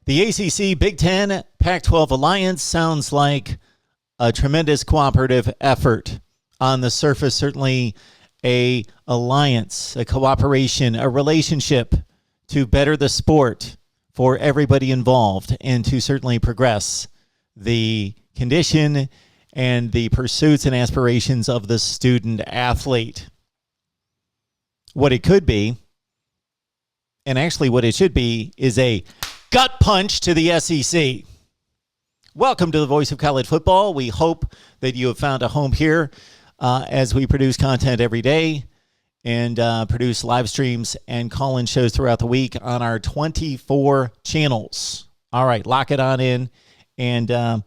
The ACC, Big Ten, Pac-12 alliance sounds like a tremendous cooperative effort. On the surface, certainly a alliance, a cooperation, a relationship to better the sport for everybody involved and to certainly progress the condition and the pursuits and aspirations of the student athlete. What it could be, and actually what it should be, is a gut punch to the SEC. Welcome to the Voice of College Football. We hope that you have found a home here as we produce content every day and produce live streams and call-in shows throughout the week on our 24 channels. All right, lock it on in, and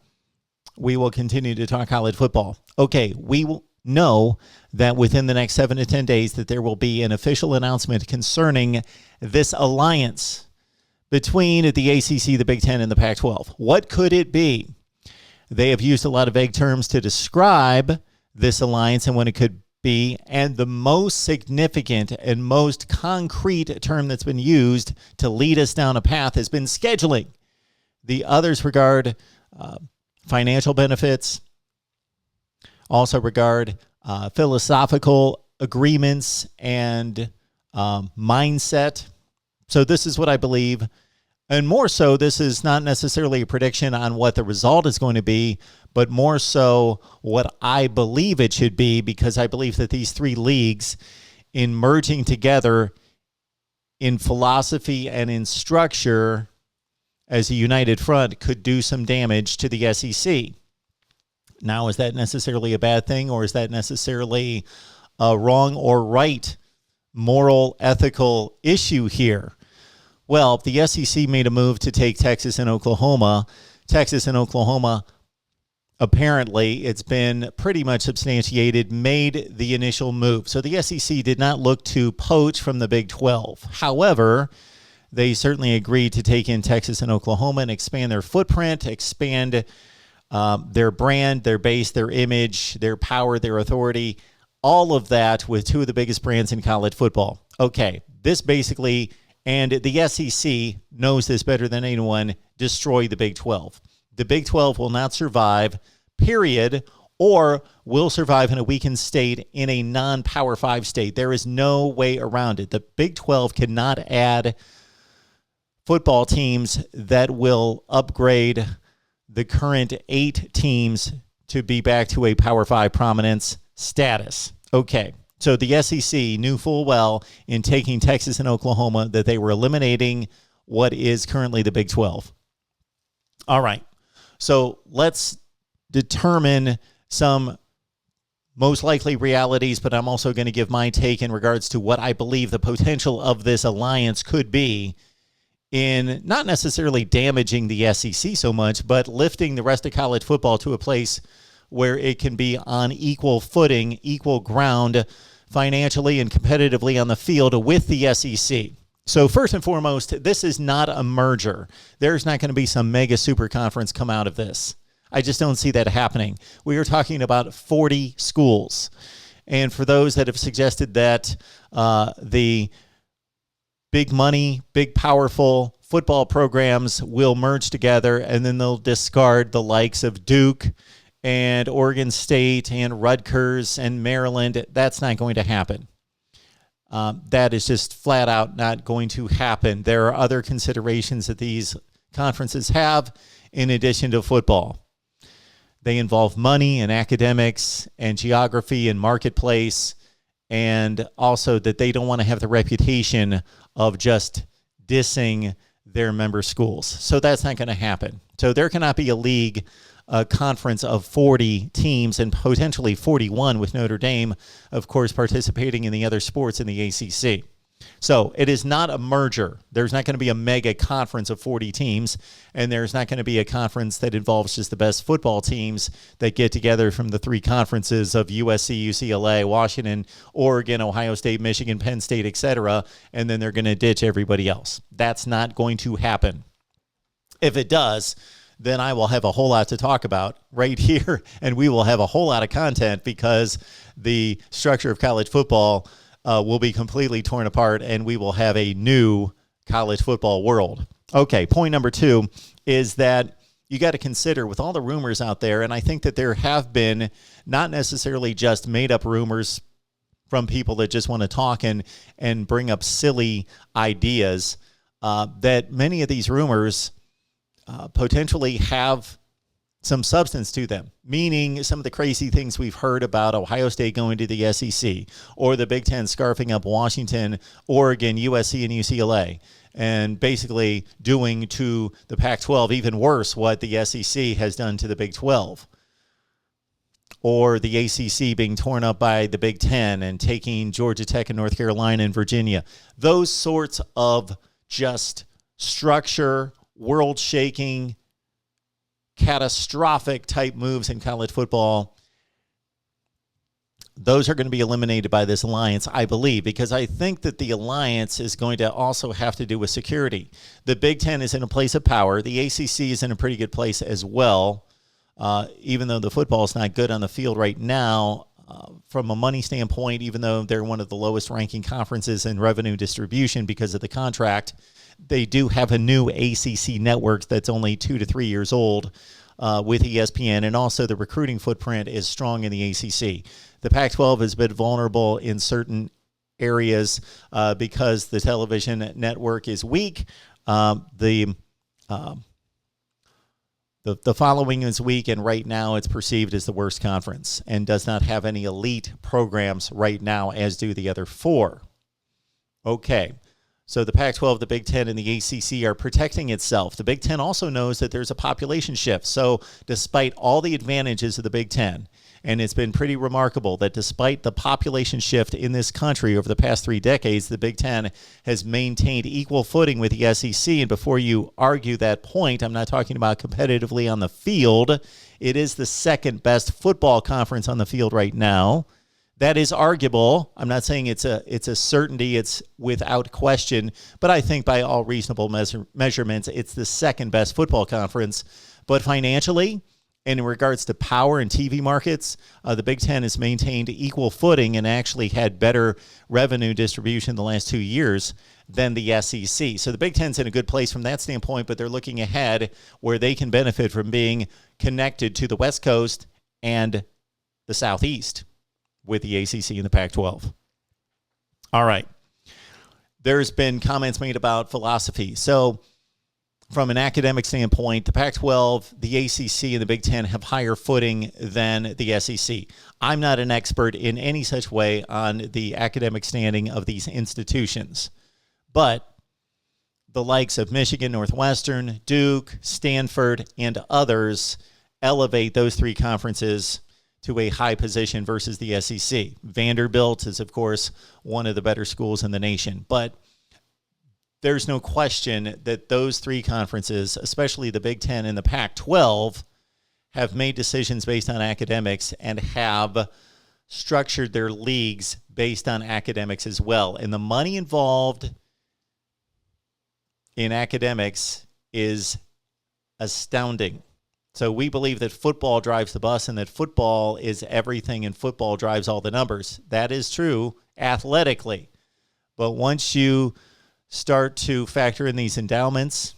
we will continue to talk college football. Okay, we will know that within the next 7 to 10 days that there will be an official announcement concerning this alliance between the ACC, the Big Ten, and the Pac-12. What could it be? They have used a lot of vague terms to describe this alliance and when it could be, and the most significant and most concrete term that's been used to lead us down a path has been scheduling. The others regard financial benefits, also regard philosophical agreements and mindset. So this is what I believe. And more so, this is not necessarily a prediction on what the result is going to be, but more so what I believe it should be, because I believe that these three leagues, in merging together in philosophy and in structure as a united front, could do some damage to the SEC. Now, is that necessarily a bad thing, or is that necessarily a wrong or right moral, ethical issue here? Well, the SEC made a move to take Texas and Oklahoma. Texas and Oklahoma, apparently, it's been pretty much substantiated, made the initial move. So the SEC did not look to poach from the Big 12. However, they certainly agreed to take in Texas and Oklahoma and expand their footprint, expand their brand, their base, their image, their power, their authority, all of that with two of the biggest brands in college football. Okay, this basically, and the SEC knows this better than anyone, destroy the Big 12. The Big 12 will not survive, period, or will survive in a weakened state in a non-Power 5 state. There is no way around it. The Big 12 cannot add football teams that will upgrade the current 8 teams to be back to a Power 5 prominence status. Okay, so the SEC knew full well in taking Texas and Oklahoma that they were eliminating what is currently the Big 12. All right, so let's determine some most likely realities, but I'm also going to give my take in regards to what I believe the potential of this alliance could be in not necessarily damaging the SEC so much, but lifting the rest of college football to a place where it can be on equal footing, equal ground, financially and competitively on the field with the SEC. So first and foremost, this is not a merger. There's not going to be some mega super conference come out of this. I just don't see that happening. We are talking about 40 schools. And for those that have suggested that the big money, big powerful football programs will merge together and then they'll discard the likes of Duke and Oregon State and Rutgers and Maryland, that's not going to happen. That is just flat out not going to happen. There are other considerations that these conferences have in addition to football. They involve money and academics and geography and marketplace, and also that they don't want to have the reputation of just dissing their member schools. So that's not going to happen. So there cannot be a league, a conference of 40 teams and potentially 41 with Notre Dame, of course, participating in the other sports in the ACC. So it is not a merger. There's not going to be a mega conference of 40 teams, and there's not going to be a conference that involves just the best football teams that get together from the 3 conferences of USC, UCLA, Washington, Oregon, Ohio State, Michigan, Penn State, etc., and then they're going to ditch everybody else. That's not going to happen. If it does, then I will have a whole lot to talk about right here, and we will have a whole lot of content because the structure of college football will be completely torn apart, and we will have a new college football world. Okay, point number 2 is that you got to consider with all the rumors out there, and I think that there have been not necessarily just made up rumors from people that just want to talk and bring up silly ideas, that many of these rumors potentially have some substance to them, meaning some of the crazy things we've heard about Ohio State going to the SEC, or the Big Ten scarfing up Washington, Oregon, USC, and UCLA, and basically doing to the Pac-12 even worse what the SEC has done to the Big 12, or the ACC being torn up by the Big Ten and taking Georgia Tech and North Carolina and Virginia. Those sorts of just structure, world-shaking, catastrophic type moves in college football, those are going to be eliminated by this alliance, I believe, because I think that the alliance is going to also have to do with security. The Big Ten is in a place of power. The ACC is in a pretty good place as well, even though the football is not good on the field right now. From a money standpoint, even though they're one of the lowest ranking conferences in revenue distribution because of the contract, they do have a new ACC network that's only 2 to 3 years old with ESPN, and also the recruiting footprint is strong in the ACC. The Pac-12 is a bit vulnerable in certain areas because the television network is weak. The following is weak, and right now it's perceived as the worst conference and does not have any elite programs right now, as do the other 4. Okay. So the Pac-12, the Big Ten, and the ACC are protecting itself. The Big Ten also knows that there's a population shift. So despite all the advantages of the Big Ten, and it's been pretty remarkable that despite the population shift in this country over the past 3 decades, the Big Ten has maintained equal footing with the SEC. And before you argue that point, I'm not talking about competitively on the field. It is the second best football conference on the field right now. That is arguable. I'm not saying it's a certainty, it's without question, but I think by all reasonable measurements, it's the second best football conference. But financially, and in regards to power and TV markets, the Big Ten has maintained equal footing and actually had better revenue distribution the last 2 years than the SEC. So the Big Ten's in a good place from that standpoint, but they're looking ahead where they can benefit from being connected to the West Coast and the Southeast with the ACC and the Pac-12. All right. There's been comments made about philosophy. So from an academic standpoint, the Pac-12, the ACC, and the Big Ten have higher footing than the SEC. I'm not an expert in any such way on the academic standing of these institutions, but the likes of Michigan, Northwestern, Duke, Stanford, and others elevate those 3 conferences to a high position versus the SEC. Vanderbilt is, of course, one of the better schools in the nation. But there's no question that those 3 conferences, especially the Big Ten and the Pac-12, have made decisions based on academics and have structured their leagues based on academics as well. And the money involved in academics is astounding. So we believe that football drives the bus and that football is everything and football drives all the numbers. That is true athletically. But once you start to factor in these endowments,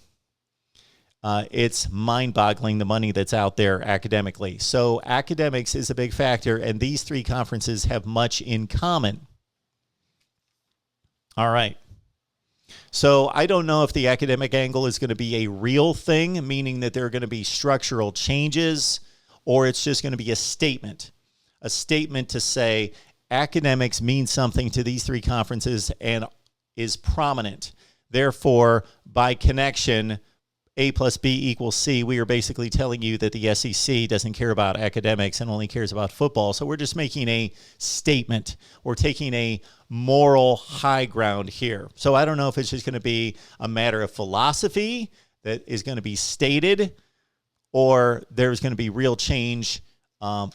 it's mind-boggling the money that's out there academically. So academics is a big factor, and these 3 conferences have much in common. All right. So I don't know if the academic angle is going to be a real thing, meaning that there are going to be structural changes, or it's just going to be a statement to say academics mean something to these 3 conferences and is prominent. Therefore, by connection, A plus B equals C, we are basically telling you that the SEC doesn't care about academics and only cares about football. So we're just making a statement. We're taking a moral high ground here. So I don't know if it's just going to be a matter of philosophy that is going to be stated, or there's going to be real change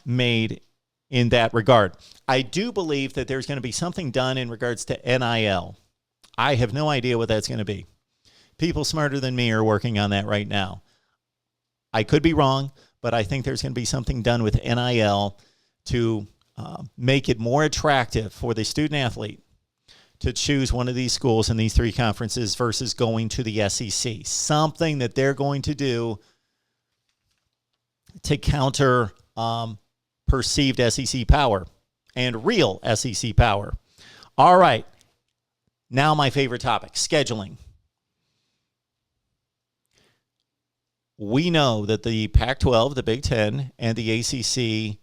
made in that regard. I do believe that there's going to be something done in regards to NIL. I have no idea what that's going to be. People smarter than me are working on that right now. I could be wrong, but I think there's going to be something done with NIL to make it more attractive for the student athlete to choose one of these schools in these three conferences versus going to the SEC. Something that they're going to do to counter perceived SEC power and real SEC power. All right. Now my favorite topic, scheduling. We know that the Pac-12, the Big Ten, and the ACC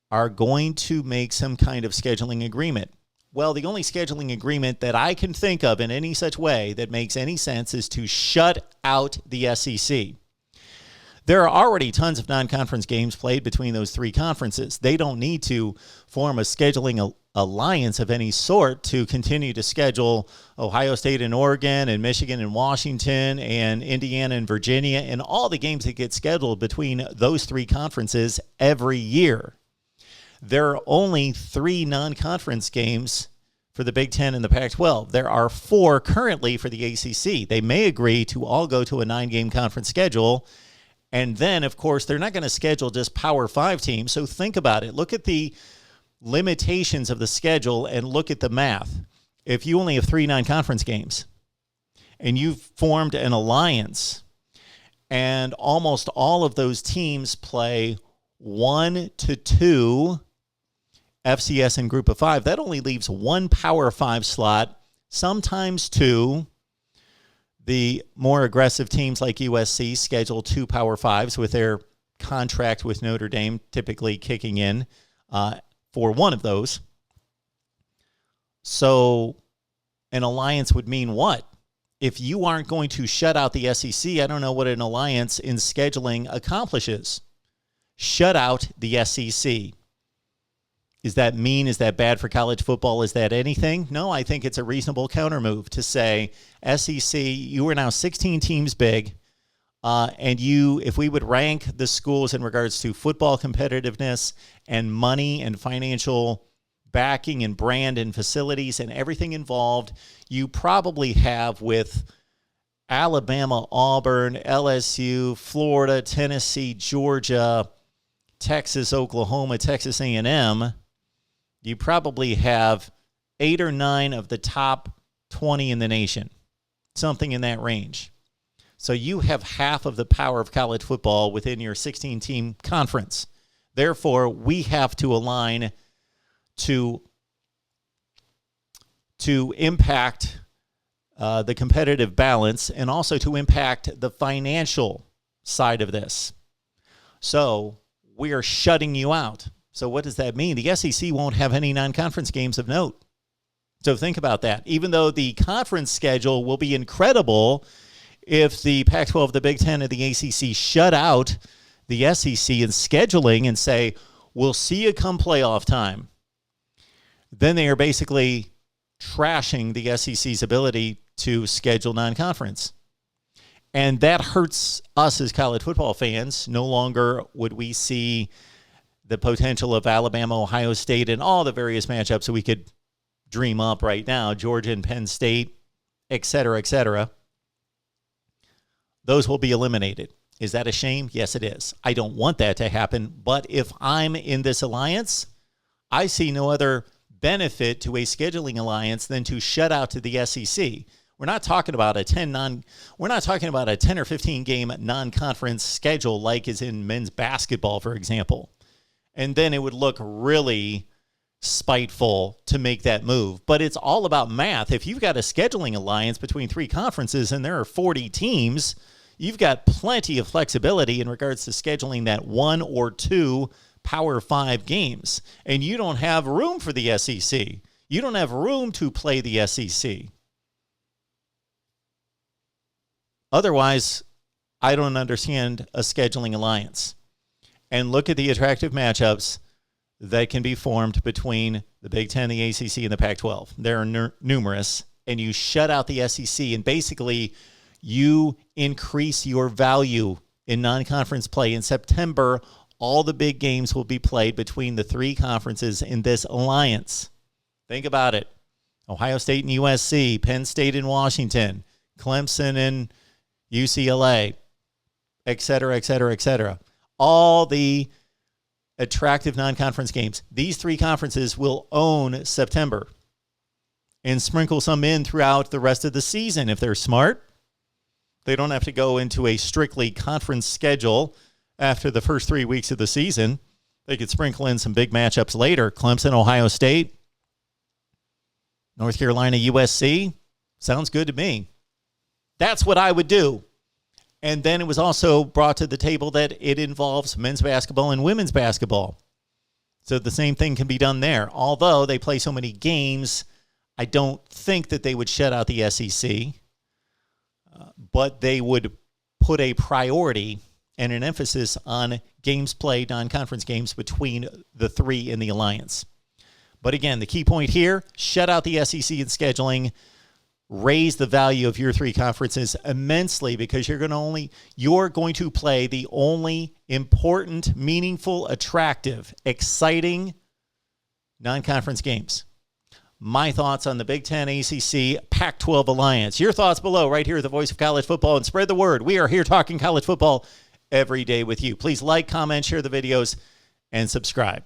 are going to make some kind of scheduling agreement. Well, the only scheduling agreement that I can think of in any such way that makes any sense is to shut out the SEC. There are already tons of non-conference games played between those three conferences. They don't need to form a scheduling alliance of any sort to continue to schedule Ohio State and Oregon and Michigan and Washington and Indiana and Virginia and all the games that get scheduled between those three conferences every year. There are only 3 non-conference games for the Big Ten and the Pac-12. There are 4 currently for the ACC. They may agree to all go to a 9-game conference schedule. And then, of course, they're not going to schedule just Power 5 teams. So think about it. Look at the limitations of the schedule and look at the math. If you only have 3 non-conference games and you've formed an alliance and almost all of those teams play 1 to 2 FCS and Group of 5, that only leaves 1 Power 5 slot, sometimes 2. The more aggressive teams like USC schedule 2 Power 5s with their contract with Notre Dame typically kicking in for one of those. So an alliance would mean what? If you aren't going to shut out the SEC, I don't know what an alliance in scheduling accomplishes. Shut out the SEC. Is that mean? Is that bad for college football? Is that anything? No, I think it's a reasonable counter move to say, SEC, you are now 16 teams big, and if we would rank the schools in regards to football competitiveness and money and financial backing and brand and facilities and everything involved, you probably have with Alabama, Auburn, LSU, Florida, Tennessee, Georgia, Texas, Oklahoma, Texas A&M, you probably have 8 or 9 of the top 20 in the nation, something in that range. So you have half of the power of college football within your 16-team conference. Therefore, we have to align to impact the competitive balance and also to impact the financial side of this. So we are shutting you out. So what does that mean? The SEC won't have any non-conference games of note. So think about that. Even though the conference schedule will be incredible, if the Pac-12, the Big Ten, and the ACC shut out the SEC in scheduling and say, we'll see you come playoff time, then they are basically trashing the SEC's ability to schedule non-conference. And that hurts us as college football fans. No longer would we see the potential of Alabama, Ohio State, and all the various matchups that we could dream up right now, Georgia and Penn State, et cetera, et cetera. Those will be eliminated. Is that a shame? Yes, it is. I don't want that to happen, but if I'm in this alliance, I see no other benefit to a scheduling alliance than to shut out to the SEC. We're not talking about a 10 or 15 game non-conference schedule like is in men's basketball, for example. And then it would look really spiteful to make that move. But it's all about math. If you've got a scheduling alliance between 3 conferences and there are 40 teams, you've got plenty of flexibility in regards to scheduling that 1 or 2 Power 5 games. And you don't have room for the SEC. You don't have room to play the SEC. Otherwise, I don't understand a scheduling alliance. And look at the attractive matchups that can be formed between the Big Ten, the ACC, and the Pac-12. There are numerous, and you shut out the SEC, and basically you increase your value in non-conference play. In September, all the big games will be played between the 3 conferences in this alliance. Think about it. Ohio State and USC, Penn State and Washington, Clemson and UCLA, et cetera, et cetera, et cetera. All the attractive non-conference games. These 3 conferences will own September. and sprinkle some in throughout the rest of the season if they're smart. They don't have to go into a strictly conference schedule after the first 3 weeks of the season. They could sprinkle in some big matchups later. Clemson, Ohio State, North Carolina, USC. Sounds good to me. That's what I would do. And then it was also brought to the table that it involves men's basketball and women's basketball. So the same thing can be done there. Although they play so many games, I don't think that they would shut out the SEC. But they would put a priority and an emphasis on games played, non-conference games between the three in the alliance. But again, the key point here, shut out the SEC in scheduling, raise the value of your three conferences immensely because you're going to play the only important, meaningful, attractive, exciting non-conference games. My thoughts on the Big Ten, ACC, Pac-12 alliance. Your thoughts below right here at the Voice of College Football, and spread the word. We are here talking college football every day with you. Please like, comment, share the videos, and subscribe.